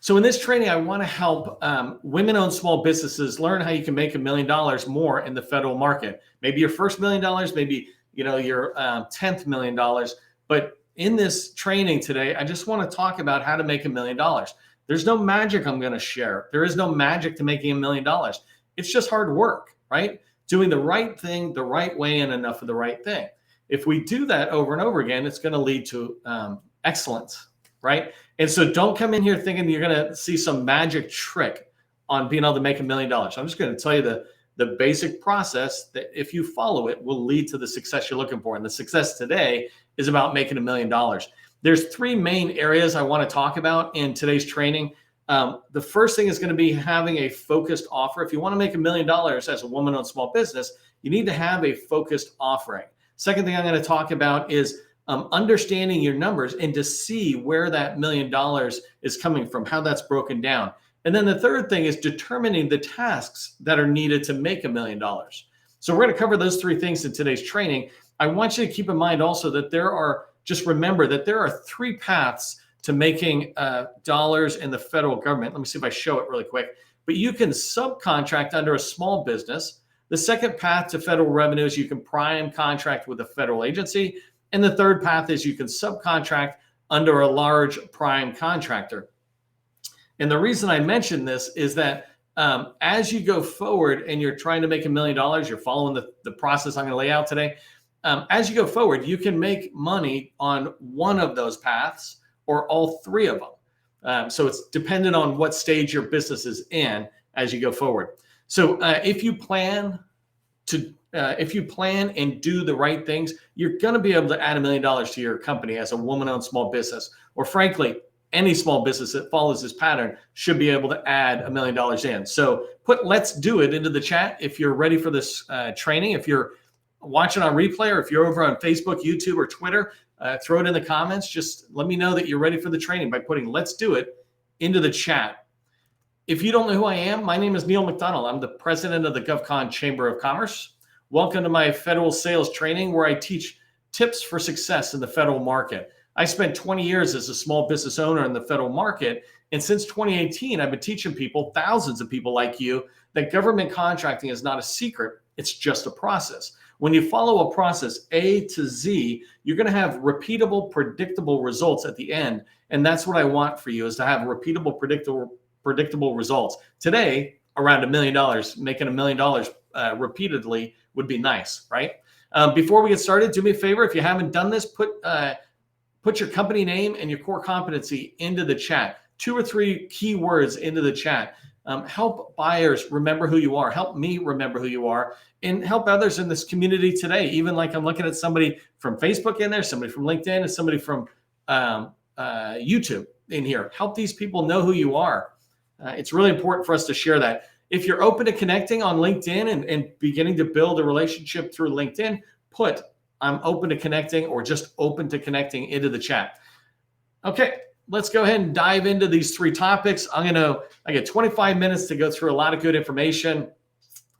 So in this training, I want to help women-owned small businesses learn how you can make $1 million more in the federal market. Maybe your first $1 million, maybe your 10th $1 million. But in this training today, I just want to talk about how to make $1 million. There's no magic I'm going to share. There is no magic to making $1 million. It's just hard work, right? Doing the right thing the right way and enough of the right thing. If we do that over and over again, it's going to lead to excellence, right? And so don't come in here thinking you're going to see some magic trick on being able to make $1 million. I'm just going to tell you the basic process that if you follow it will lead to the success you're looking for. And the success today is about making $1 million. There's three main areas I want to talk about in today's training. The first thing is going to be having a focused offer. If you want to make $1 million as a woman-owned small business, you need to have a focused offering. Second thing I'm going to talk about is understanding your numbers and to see where that $1 million is coming from, how that's broken down. And then the third thing is determining the tasks that are needed to make $1 million. So we're going to cover those three things in today's training. I want you to keep in mind also that remember that there are three paths to making dollars in the federal government. Let me see if I show it really quick. But you can subcontract under a small business. The second path to federal revenue is you can prime contract with a federal agency. And the third path is you can subcontract under a large prime contractor. And the reason I mention this is that as you go forward and you're trying to make $1 million, you're following the process I'm going to lay out today. As you go forward, you can make money on one of those paths or all three of them. So it's dependent on what stage your business is in as you go forward. So if you plan and do the right things, you're going to be able to add $1 million to your company as a woman-owned small business, or frankly, any small business that follows this pattern should be able to add $1 million in. So put "let's do it" into the chat if you're ready for this training. If you're watching on replay, or if you're over on Facebook, YouTube, or Twitter, throw it in the comments. Just let me know that you're ready for the training by putting "let's do it" into the chat. If you don't know who I am, my name is Neil McDonnell. I'm the president of the GovCon Chamber of Commerce. Welcome to my federal sales training, where I teach tips for success in the federal market. I spent 20 years as a small business owner in the federal market. And since 2018, I've been teaching people, thousands of people like you, that government contracting is not a secret. It's just a process. When you follow a process A to Z, you're going to have repeatable, predictable results at the end. And that's what I want for you, is to have repeatable, predictable results. Today, around $1 million, making $1 million repeatedly would be nice, right? Before we get started, do me a favor. If you haven't done this, put your company name and your core competency into the chat. 2 or 3 keywords into the chat. Help buyers remember who you are. Help me remember who you are, and help others in this community today. Even like I'm looking at somebody from Facebook in there, somebody from LinkedIn, and somebody from YouTube in here. Help these people know who you are. It's really important for us to share that. If you're open to connecting on LinkedIn and beginning to build a relationship through LinkedIn, put "I'm open to connecting" or just "open to connecting" into the chat. Okay, let's go ahead and dive into these 3 topics. I get 25 minutes to go through a lot of good information.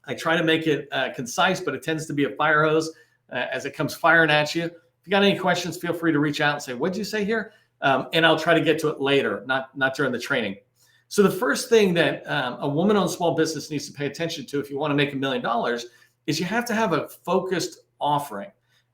I try to make it concise, but it tends to be a fire hose as it comes firing at you. If you got any questions, feel free to reach out and say, "What'd you say here?" And I'll try to get to it later, not during the training. So the first thing that a woman-owned small business needs to pay attention to if you want to make $1 million is you have to have a focused offering.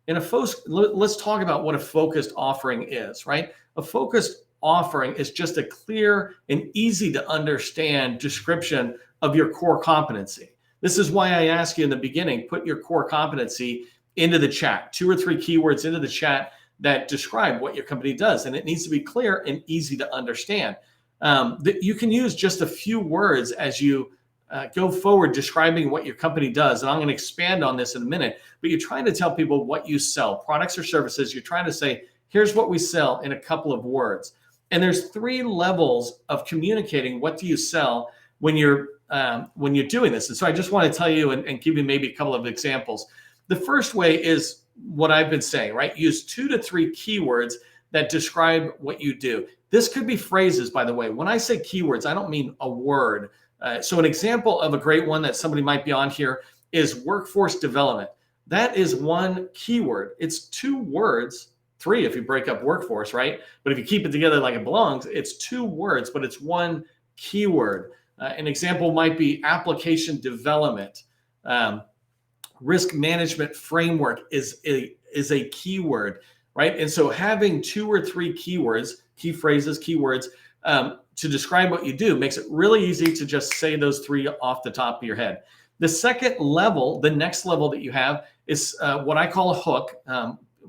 Let's talk about what a focused offering is, right? A focused offering is just a clear and easy to understand description of your core competency. This is why I ask you in the beginning, put your core competency into the chat, 2 or 3 keywords into the chat that describe what your company does. And it needs to be clear and easy to understand. That you can use just a few words as you go forward describing what your company does. And I'm going to expand on this in a minute, but you're trying to tell people what you sell, products or services. You're trying to say, here's what we sell in a couple of words. And there's 3 levels of communicating what do you sell when you're doing this. And so I just want to tell you and give you maybe a couple of examples. The first way is what I've been saying, right? Use 2 to 3 keywords that describe what you do. This could be phrases, by the way. When I say keywords, I don't mean a word. So an example of a great one that somebody might be on here is workforce development. That is one keyword. It's 2 words, three if you break up workforce, right? But if you keep it together like it belongs, it's 2 words, but it's 1 keyword. An example might be application development. Risk management framework is a keyword, right? And so having 2 or 3 keywords, key phrases, keywords to describe what you do makes it really easy to just say those 3 off the top of your head. The second level, the next level that you have is what I call a hook.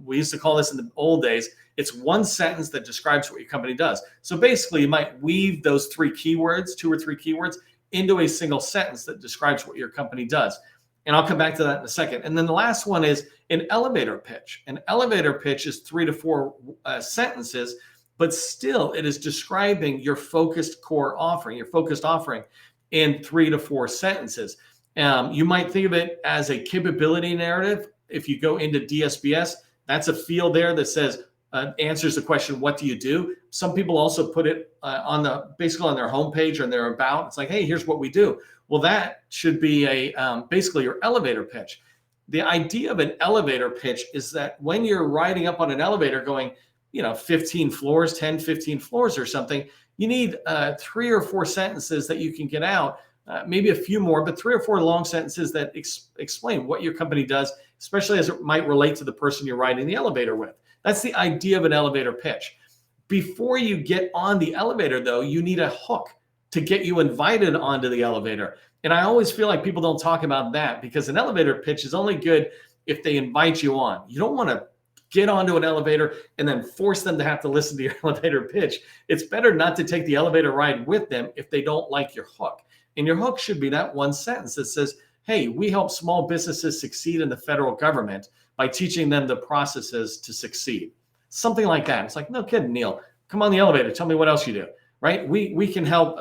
We used to call this in the old days. It's 1 sentence that describes what your company does. So basically, you might weave those 3 keywords, 2 or 3 keywords, into a single sentence that describes what your company does. And I'll come back to that in a second. And then the last one is an elevator pitch. An elevator pitch is 3 to 4 sentences, but still it is describing your focused core offering, your focused offering in 3 to 4 sentences. You might think of it as a capability narrative. If you go into DSBS, that's a field there that says, answers the question, what do you do? Some people also put it basically on their homepage or in their about. It's like, hey, here's what we do. Well, that should be basically your elevator pitch. The idea of an elevator pitch is that when you're riding up on an elevator going, 15 floors, 10, 15 floors or something, you need 3 or 4 sentences that you can get out, maybe a few more, but 3 or 4 long sentences that explain what your company does, especially as it might relate to the person you're riding the elevator with. That's the idea of an elevator pitch. Before you get on the elevator, though, you need a hook to get you invited onto the elevator. And I always feel like people don't talk about that because an elevator pitch is only good if they invite you on. You don't want to get onto an elevator and then force them to have to listen to your elevator pitch. It's better not to take the elevator ride with them if they don't like your hook. And your hook should be that 1 sentence that says, hey, we help small businesses succeed in the federal government by teaching them the processes to succeed. Something like that. It's like, no kidding, Neil, come on the elevator. Tell me what else you do, right? We can help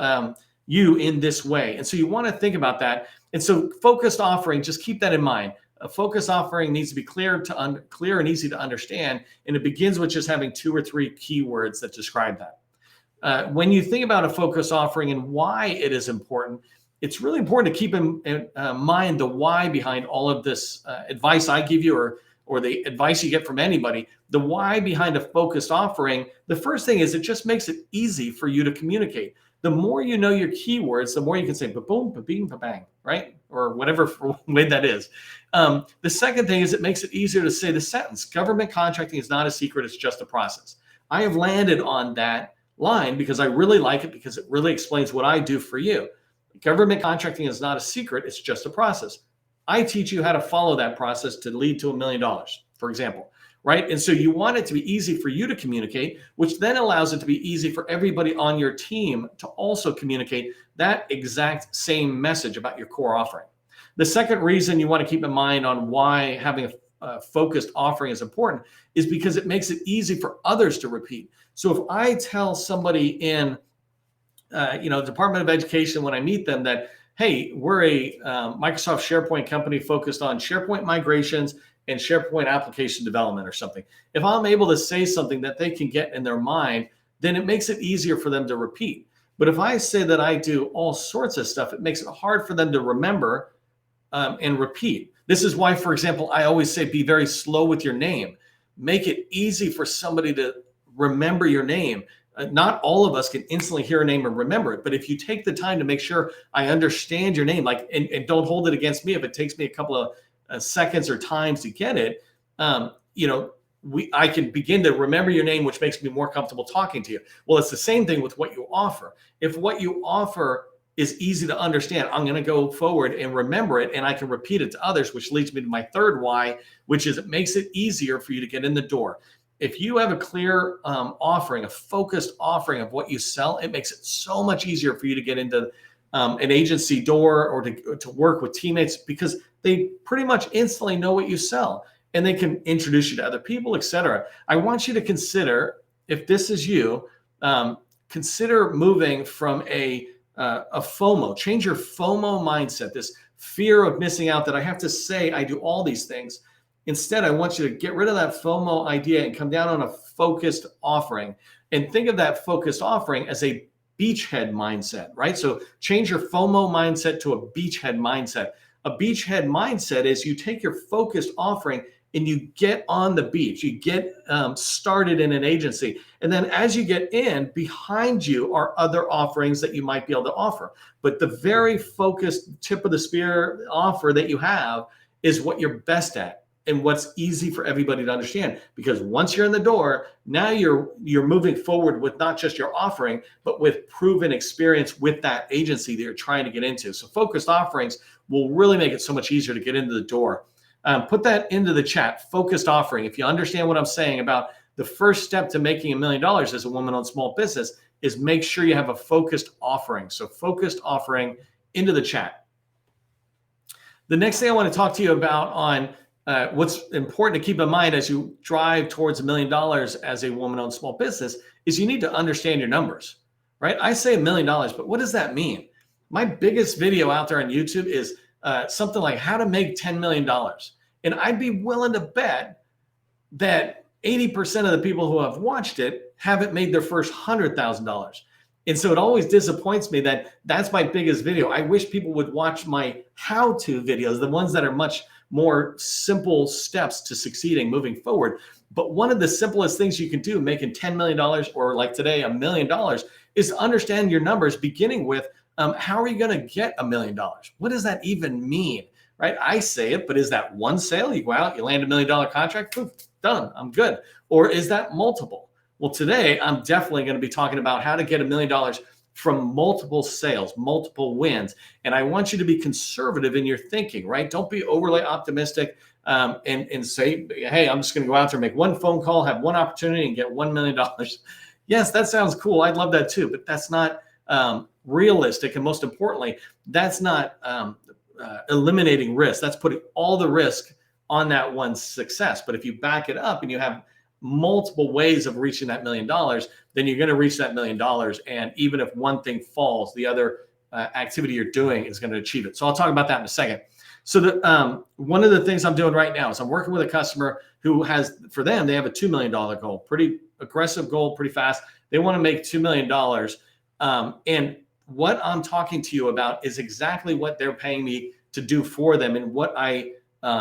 you in this way. And so you want to think about that. And so focused offering, just keep that in mind. A focused offering needs to be clear and easy to understand. And it begins with just having 2 or 3 keywords that describe that. When you think about a focused offering and why it is important, it's really important to keep in mind the why behind all of this advice I give you or the advice you get from anybody. The why behind a focused offering, the first thing is it just makes it easy for you to communicate. The more you know your keywords, the more you can say ba-boom, ba-bing, ba-bang, right? Or whatever way that is. The second thing is it makes it easier to say the sentence. Government contracting is not a secret, it's just a process. I have landed on that line because I really like it because it really explains what I do for you. Government contracting is not a secret, it's just a process. I teach you how to follow that process to lead to $1 million, for example, right? And so you want it to be easy for you to communicate, which then allows it to be easy for everybody on your team to also communicate that exact same message about your core offering. The second reason you want to keep in mind on why having a focused offering is important is because it makes it easy for others to repeat. So if I tell somebody in Department of Education when I meet them that, hey, we're a Microsoft SharePoint company focused on SharePoint migrations and SharePoint application development or something. If I'm able to say something that they can get in their mind, then it makes it easier for them to repeat. But if I say that I do all sorts of stuff, it makes it hard for them to remember and repeat. This is why, for example, I always say be very slow with your name. Make it easy for somebody to remember your name. Not all of us can instantly hear a name and remember it, but if you take the time to make sure I understand your name, and don't hold it against me if it takes me a couple of seconds or times to get it, I can begin to remember your name, which makes me more comfortable talking to you. Well, it's the same thing with what you offer. If what you offer is easy to understand, I'm going to go forward and remember it, and I can repeat it to others, which leads me to my third why, which is it makes it easier for you to get in the door. If you have a clear offering, a focused offering of what you sell, it makes it so much easier for you to get into an agency door or to work with teammates because they pretty much instantly know what you sell and they can introduce you to other people, etc. I want you to consider, if this is you, consider moving from a FOMO, change your FOMO mindset, this fear of missing out that I have to say I do all these things. Instead, I want you to get rid of that FOMO idea and come down on a focused offering and think of that focused offering as a beachhead mindset, right? So change your FOMO mindset to a beachhead mindset. A beachhead mindset is you take your focused offering and you get on the beach, you get started in an agency. And then as you get in, behind you are other offerings that you might be able to offer. But the very focused tip of the spear offer that you have is what you're best at and what's easy for everybody to understand. Because once you're in the door, now you're moving forward with not just your offering, but with proven experience with that agency that you're trying to get into. So focused offerings will really make it so much easier to get into the door. Put that into the chat, focused offering. If you understand what I'm saying about the first step to making $1 million as a woman-owned small business is make sure you have a focused offering. So focused offering into the chat. The next thing I want to talk to you about on what's important to keep in mind as you drive towards $1 million as a woman-owned small business is you need to understand your numbers, right? I say $1 million, but what does that mean? My biggest video out there on YouTube is something like how to make $10 million. And I'd be willing to bet that 80% of the people who have watched it haven't made their first $100,000. And so it always disappoints me that that's my biggest video. I wish people would watch my how-to videos, the ones that are much more simple steps to succeeding moving forward. But one of the simplest things you can do making $10 million or like today, $1 million is to understand your numbers, beginning with how are you going to get $1 million? What does that even mean? Right? I say it, but is that one sale? You go out, you land $1 million contract, poof, done, I'm good. Or is that multiple? Well, today I'm definitely going to be talking about how to get $1 million from multiple sales, multiple wins. And I want you to be conservative in your thinking, right? Don't be overly optimistic and say, hey, I'm just going to go out there and make one phone call, have one opportunity and get $1 million. Yes, that sounds cool. I'd love that too, but that's not realistic. And most importantly, that's not eliminating risk. That's putting all the risk on that one success. But if you back it up and you have multiple ways of reaching that $1 million, then you're going to reach that $1 million. And even if one thing falls, the other activity you're doing is going to achieve it. So I'll talk about that in a second. So one of the things I'm doing right now is I'm working with a customer who has, for them, they have a $2 million goal, pretty aggressive goal, pretty fast. They want to make $2 million. And what I'm talking to you about is exactly what they're paying me to do for them. And what I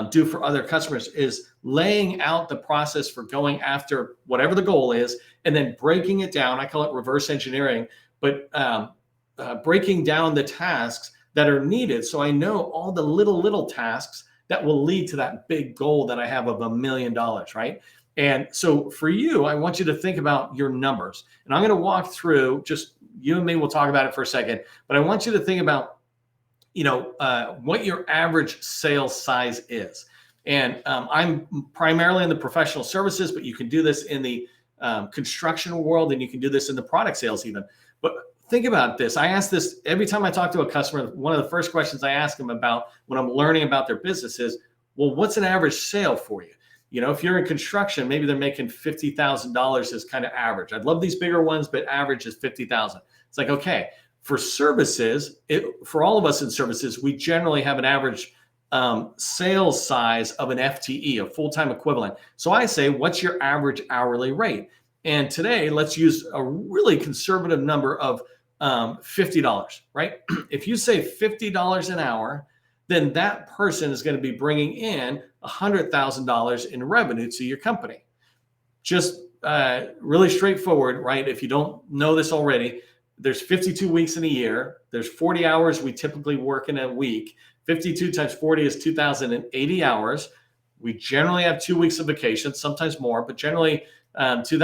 do for other customers is laying out the process for going after whatever the goal is, and then breaking it down. I call it reverse engineering, but breaking down the tasks that are needed. So I know all the little tasks that will lead to that big goal that I have of $1 million, right? And so for you, I want you to think about your numbers. And I'm going to walk through, just you and me, we'll talk about it for a second, but I want you to think about what your average sales size is. And I'm primarily in the professional services, but you can do this in the construction world, and you can do this in the product sales even. But think about this. I ask this every time I talk to a customer. One of the first questions I ask them about when I'm learning about their business is, well, what's an average sale for you? You know, if you're in construction, maybe they're making $50,000 is kind of average. I'd love these bigger ones, but average is 50,000. It's like, okay. For services, for all of us in services, we generally have an average sales size of an FTE, a full-time equivalent. So I say, what's your average hourly rate? And today, let's use a really conservative number of $50, right? If you say $50 an hour, then that person is going to be bringing in $100,000 in revenue to your company. Just really straightforward, right? If you don't know this already, there's 52 weeks in a year. There's 40 hours we typically work in a week. 52 times 40 is 2,080 hours. We generally have 2 weeks of vacation, sometimes more, but generally 2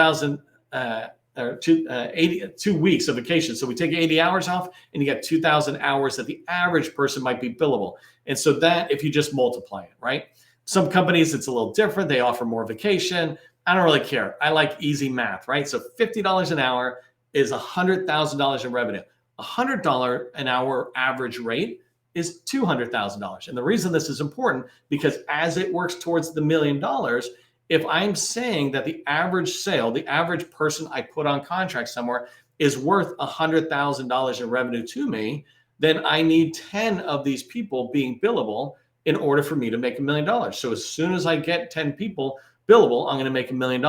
weeks of vacation. So we take 80 hours off, and you get 2,000 hours that the average person might be billable. And so that, if you just multiply it, right? Some companies, it's a little different. They offer more vacation. I don't really care. I like easy math, right? So $50 an hour is $100,000 in revenue. $100 an hour average rate is $200,000. And the reason this is important, because as it works towards the $1 million, if I'm saying that the average sale, the average person I put on contract somewhere is worth $100,000 in revenue to me, then I need 10 of these people being billable in order for me to make $1 million. So as soon as I get 10 people billable, I'm going to make $1 million.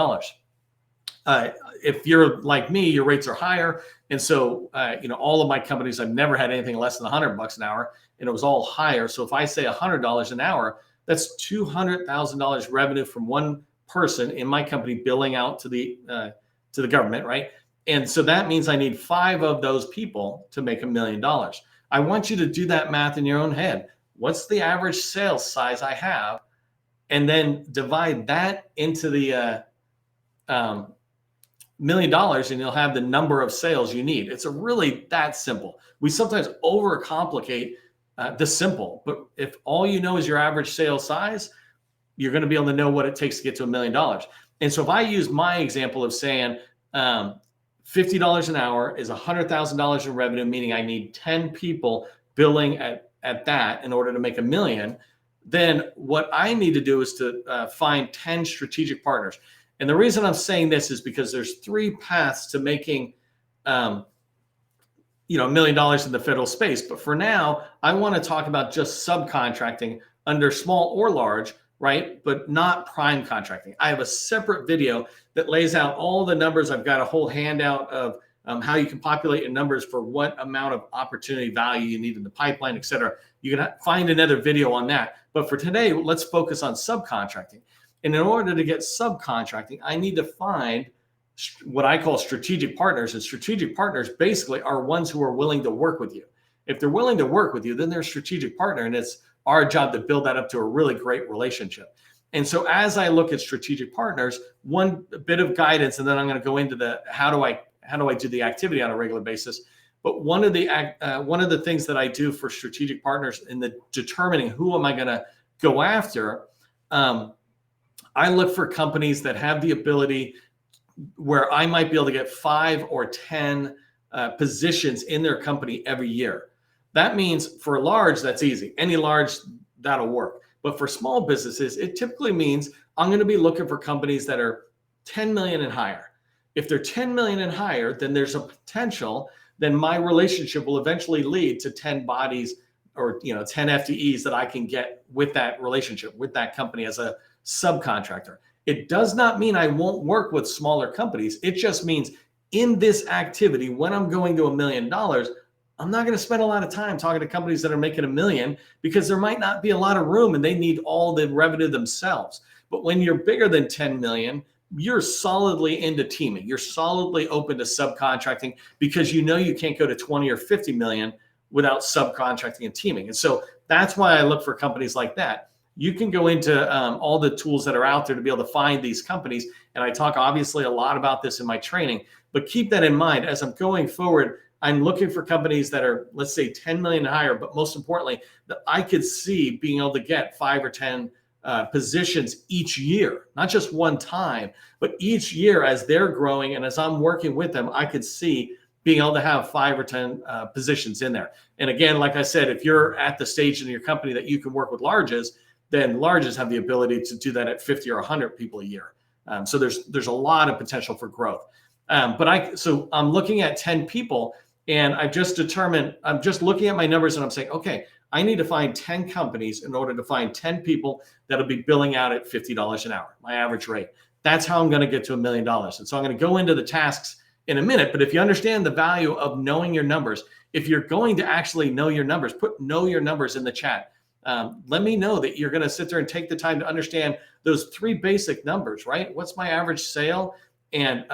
If you're like me, your rates are higher. And so, all of my companies, I've never had anything less than $100 an hour, and it was all higher. So if I say $100 an hour, That's $200,000 revenue from one person in my company billing out to the government, right? And so that means I need 5 of those people to make $1 million. I want you to do that math in your own head. What's the average sales size I have? And then divide that into the $1 million, and you'll have the number of sales you need. It's really that simple. We sometimes overcomplicate the simple, but if all you know is your average sales size, you're going to be able to know what it takes to get to $1 million. And so if I use my example of saying $50 an hour is $100,000 in revenue, meaning I need 10 people billing at that in order to make $1 million, then what I need to do is to find 10 strategic partners. And the reason I'm saying this is because there's 3 paths to making $1 million in the federal space. But for now, I want to talk about just subcontracting under small or large, right? But not prime contracting. I have a separate video that lays out all the numbers. I've got a whole handout of how you can populate your numbers for what amount of opportunity value you need in the pipeline, et cetera. You can find another video on that. But for today, let's focus on subcontracting. And in order to get subcontracting, I need to find what I call strategic partners. And strategic partners basically are ones who are willing to work with you. If they're willing to work with you, then they're a strategic partner. And it's our job to build that up to a really great relationship. And so as I look at strategic partners, one bit of guidance, and then I'm going to go into the how do I do the activity on a regular basis. But one of the things that I do for strategic partners in the determining who am I going to go after, I look for companies that have the ability where I might be able to get 5 or 10 positions in their company every year. That means for large, that's easy. Any large, that'll work. But for small businesses, it typically means I'm going to be looking for companies that are 10 million and higher. If they're 10 million and higher, then there's a potential, then my relationship will eventually lead to 10 bodies or 10 FTEs that I can get with that relationship, with that company as a subcontractor. It does not mean I won't work with smaller companies. It just means in this activity, when I'm going to $1 million, I'm not going to spend a lot of time talking to companies that are making $1 million because there might not be a lot of room and they need all the revenue themselves. But when you're bigger than 10 million, you're solidly into teaming. You're solidly open to subcontracting because you can't go to 20 or 50 million without subcontracting and teaming. And so that's why I look for companies like that. You can go into all the tools that are out there to be able to find these companies. And I talk obviously a lot about this in my training, but keep that in mind as I'm going forward. I'm looking for companies that are, let's say, 10 million and higher, but most importantly, that I could see being able to get 5 or 10 positions each year, not just one time, but each year as they're growing. And as I'm working with them, I could see being able to have 5 or 10 positions in there. And again, like I said, if you're at the stage in your company that you can work with larges, then larges have the ability to do that at 50 or 100 people a year. So there's a lot of potential for growth. So I'm looking at 10 people and I've just determined, I'm just looking at my numbers and I'm saying, okay, I need to find 10 companies in order to find 10 people that'll be billing out at $50 an hour, my average rate. That's how I'm going to get to $1 million. And so I'm going to go into the tasks in a minute. But if you understand the value of knowing your numbers, if you're going to actually know your numbers, know your numbers in the chat. Let me know that you're going to sit there and take the time to understand those 3 basic numbers, right? What's my average sale? And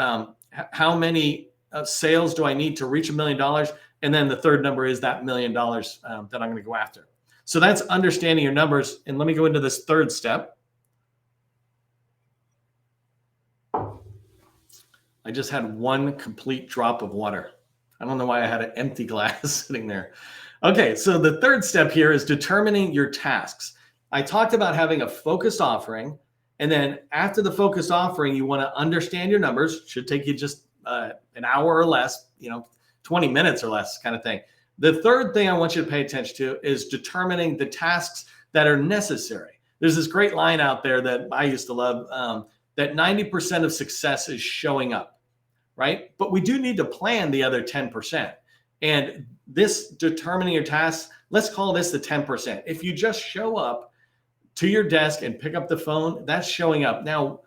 how many sales do I need to reach $1 million? And then the third number is that $1 million that I'm going to go after. So that's understanding your numbers. And let me go into this third step. I just had one complete drop of water. I don't know why I had an empty glass sitting there. Okay, so the third step here is determining your tasks. I talked about having a focused offering. And then after the focused offering, you want to understand your numbers. Should take you just an hour or less, 20 minutes or less kind of thing. The third thing I want you to pay attention to is determining the tasks that are necessary. There's this great line out there that I used to love, that 90% of success is showing up, right? But we do need to plan the other 10%. And this determining your tasks, let's call this the 10%. If you just show up to your desk and pick up the phone, that's showing up. Now,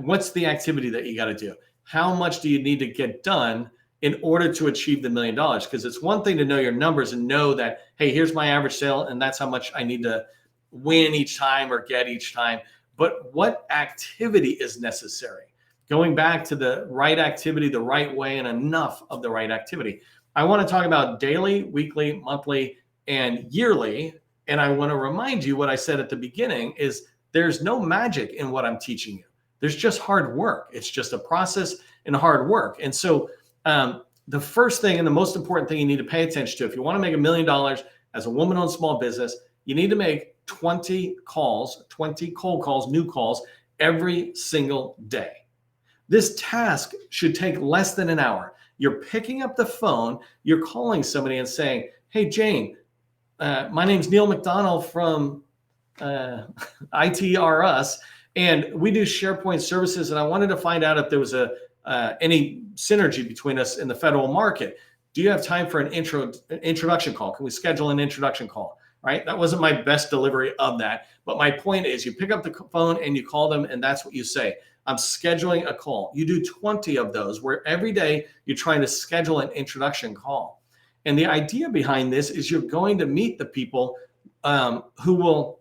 what's the activity that you got to do? How much do you need to get done in order to achieve the $1 million? Because it's one thing to know your numbers and know that, hey, here's my average sale, and that's how much I need to win each time or get each time, but what activity is necessary. Going back to the right activity, the right way, and enough of the right activity. I want to talk about daily, weekly, monthly, and yearly. And I want to remind you what I said at the beginning is there's no magic in what I'm teaching you. There's just hard work. It's just a process and hard work. And so the first thing and the most important thing you need to pay attention to, if you want to make $1 million as a woman-owned small business, you need to make 20 calls, 20 cold calls, new calls every single day. This task should take less than an hour. You're picking up the phone, you're calling somebody and saying, hey, Jane, my name's Neil McDonnell from ITRUS, and we do SharePoint services, and I wanted to find out if there was any synergy between us in the federal market. Do you have time for an introduction call? Can we schedule an introduction call? Right? That wasn't my best delivery of that. But my point is you pick up the phone and you call them, and that's what you say. I'm scheduling a call. You do 20 of those where every day you're trying to schedule an introduction call. And the idea behind this is you're going to meet the people who will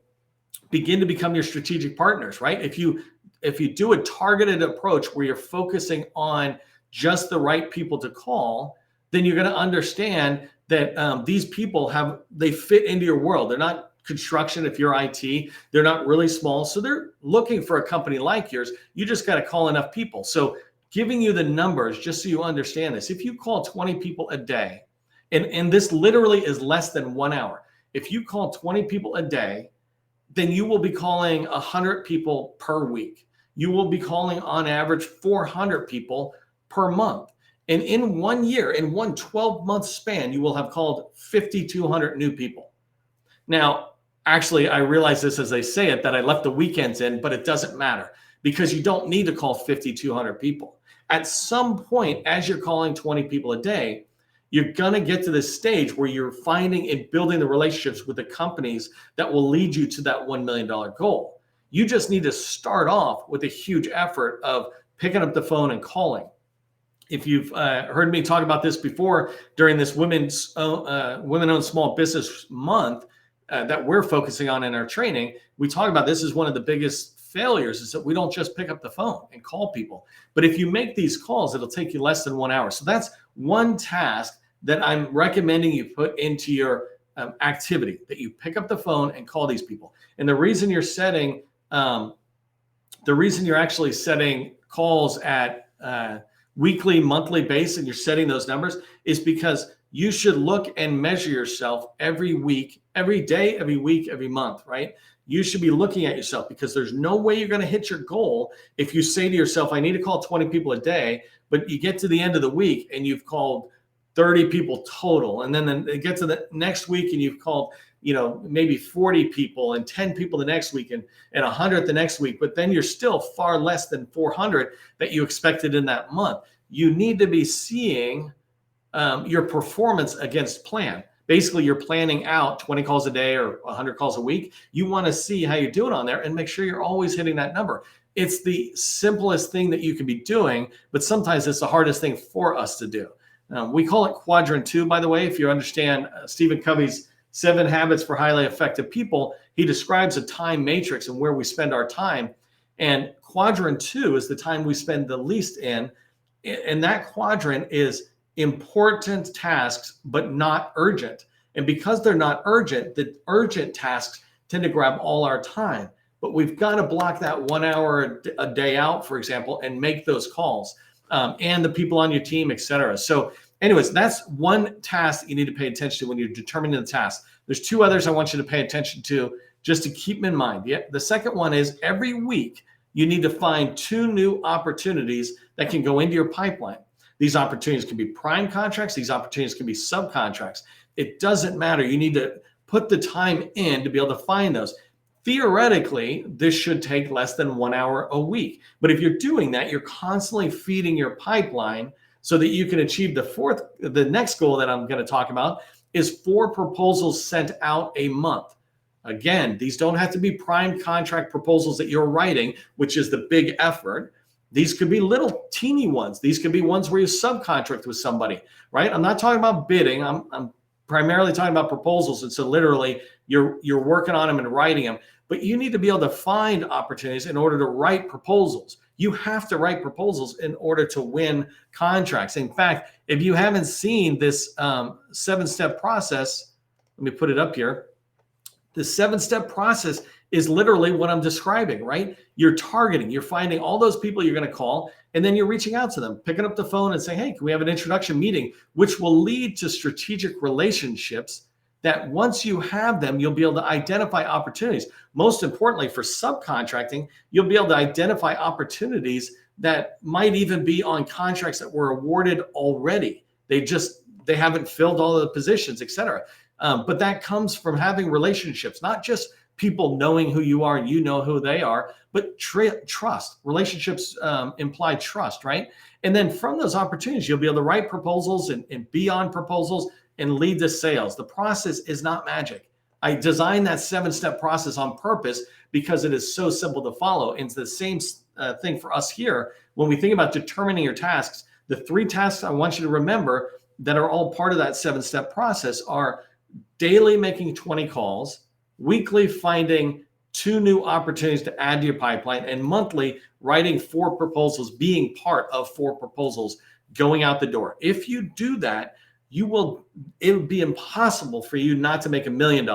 begin to become your strategic partners, right? If you do a targeted approach where you're focusing on just the right people to call, then you're going to understand that these people they fit into your world. They're not construction if you're IT. They're not really small. So they're looking for a company like yours. You just got to call enough people. So giving you the numbers, just so you understand this, if you call 20 people a day, and this literally is less than 1 hour. If you call 20 people a day, then you will be calling 100 people per week. You will be calling on average 400 people per month. And in 1 year, in one 12-month span, you will have called 5,200 new people. Now, actually, I realize this as I say it, that I left the weekends in, but it doesn't matter because you don't need to call 5,200 people. At some point, as you're calling 20 people a day, you're going to get to this stage where you're finding and building the relationships with the companies that will lead you to that $1 million goal. You just need to start off with a huge effort of picking up the phone and calling. If you've heard me talk about this before during this Women-Owned Small Business Month that we're focusing on in our training, we talk about this is one of the biggest failures is that we don't just pick up the phone and call people. But if you make these calls, it'll take you less than 1 hour. So that's one task that I'm recommending you put into your activity, that you pick up the phone and call these people. And the reason you're actually setting calls at weekly, monthly base, and you're setting those numbers is because you should look and measure yourself every week, every day, every week, every month, right? You should be looking at yourself because there's no way you're going to hit your goal if you say to yourself, I need to call 20 people a day, but you get to the end of the week and you've called 30 people total. And then it gets to the next week and you've called, maybe 40 people and 10 people the next week and 100 the next week, but then you're still far less than 400 that you expected in that month. You need to be seeing your performance against plan. Basically, you're planning out 20 calls a day or 100 calls a week. You want to see how you're doing on there and make sure you're always hitting that number. It's the simplest thing that you can be doing, but sometimes it's the hardest thing for us to do. We call it quadrant 2, by the way. If you understand Stephen Covey's 7 Habits for Highly Effective People, he describes a time matrix and where we spend our time. And quadrant 2 is the time we spend the least in. And that quadrant is important tasks, but not urgent. And because they're not urgent, the urgent tasks tend to grab all our time. But we've got to block that 1 hour a day out, for example, and make those calls. And the people on your team, et cetera. So anyways, that's one task that you need to pay attention to when you're determining the task. There's 2 others I want you to pay attention to just to keep them in mind. The second one is every week you need to find 2 new opportunities that can go into your pipeline. These opportunities can be prime contracts. These opportunities can be subcontracts. It doesn't matter. You need to put the time in to be able to find those. Theoretically, this should take less than 1 hour a week. But if you're doing that, you're constantly feeding your pipeline so that you can achieve the next goal that I'm going to talk about is 4 proposals sent out a month. Again, these don't have to be prime contract proposals that you're writing, which is the big effort. These could be little teeny ones. These could be ones where you subcontract with somebody, right? I'm not talking about bidding. I'm primarily talking about proposals. And so literally you're working on them and writing them, but you need to be able to find opportunities in order to write proposals. You have to write proposals in order to win contracts. In fact, if you haven't seen this 7-step process, let me put it up here. The 7-step process is literally what I'm describing, right? You're targeting, you're finding all those people you're going to call, and then you're reaching out to them, picking up the phone and saying, hey, can we have an introduction meeting, which will lead to strategic relationships that once you have them, you'll be able to identify opportunities. Most importantly, for subcontracting, you'll be able to identify opportunities that might even be on contracts that were awarded already. They haven't filled all of the positions, et cetera. But that comes from having relationships, not just people knowing who you are and you know who they are, but trust. Relationships imply trust, right? And then from those opportunities, you'll be able to write proposals and be on proposals and lead to sales. The process is not magic. I designed that 7-step process on purpose because it is so simple to follow. And it's the same thing for us here. When we think about determining your tasks, the 3 tasks I want you to remember that are all part of that 7-step process are daily making 20 calls, weekly finding 2 new opportunities to add to your pipeline, and monthly writing 4 proposals, being part of 4 proposals going out the door. If you do that, it would be impossible for you not to make $1 million,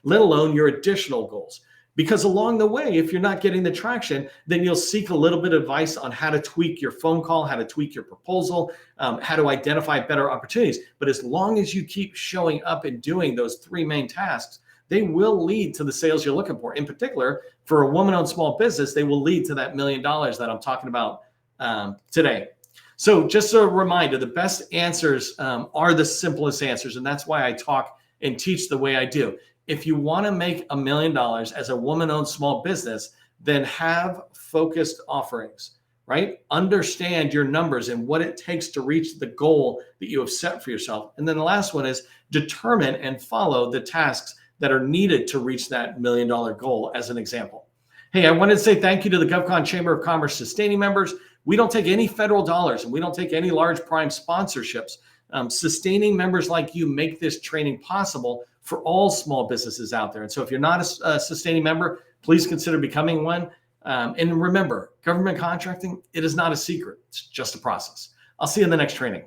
let alone your additional goals. Because along the way, if you're not getting the traction, then you'll seek a little bit of advice on how to tweak your phone call, how to tweak your proposal, how to identify better opportunities. But as long as you keep showing up and doing those 3 main tasks, they will lead to the sales you're looking for. In particular, for a woman-owned small business, they will lead to that $1 million that I'm talking about today. So just a reminder, the best answers are the simplest answers. And that's why I talk and teach the way I do. If you want to make $1 million as a woman-owned small business, then have focused offerings, right? Understand your numbers and what it takes to reach the goal that you have set for yourself. And then the last one is determine and follow the tasks that are needed to reach that $1 million goal, as an example. Hey, I wanted to say thank you to the GovCon Chamber of Commerce sustaining members. We don't take any federal dollars and we don't take any large prime sponsorships. Sustaining members like you make this training possible for all small businesses out there. And so if you're not a sustaining member, please consider becoming one. And remember, government contracting, it is not a secret. It's just a process. I'll see you in the next training.